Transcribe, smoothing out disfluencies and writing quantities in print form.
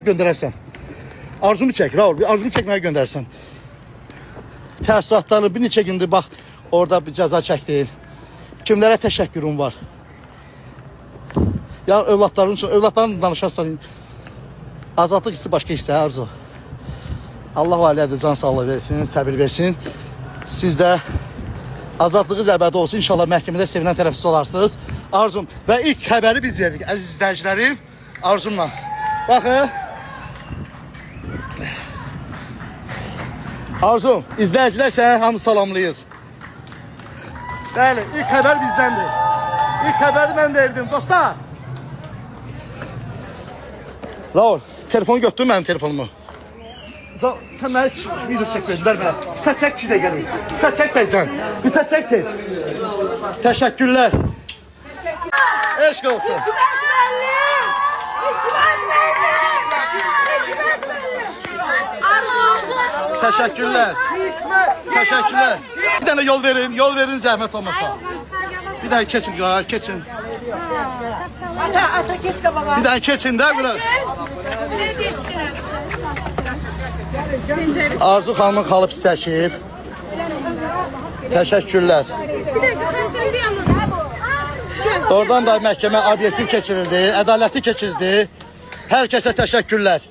göndərərsən. Arzunu çək, Raul, bir arzunu çəkməyə göndərsən. Təəssüratlarını bir neçə gündür bax, orada bir cəza çəkdi. Kimlərə təşəkkürüm var. Ya övladların üçün, övladlarla danışarsan, azadlıq hissi başqa hissə, Arzu. Allah ailədir, can sağlığı versin, səbir versin. Siz də azadlığınız əbədi olsun. İnşallah məhkəmədə sevinən tərəfsiz olarsınız. Arzum və ilk xəbəri biz verdik, əziz izləyicilərim. Arzumla. Baxın. Arzum, izləyicilər səni hamı salamlayır. Bəli, ilk xəbər bizdəndir. İlk xəbəri mən verdim, dostlar. Raul, telefonu götürdün mənim telefonumu. Sən mənə video çək verdilər mənə. Qısa çək ki də gəlir. Qısa çək tezdən. Qısa çək tez. Təşəkkürlər. Eşq olsun. Təşəkkürlər. Təşəkkürlər. Bir dənə yol verin zəhmət olmasa. Bir dənə keçin, keçin. Ata geç qabağa. Bir dənə keçin də bura. Arzu xanımın xalı pisləşib. Təşəkkürlər. Oradan da məhkəmə obyektiv keçirildi, ədalətli keçirildi. Hər kəsə təşəkkürlər.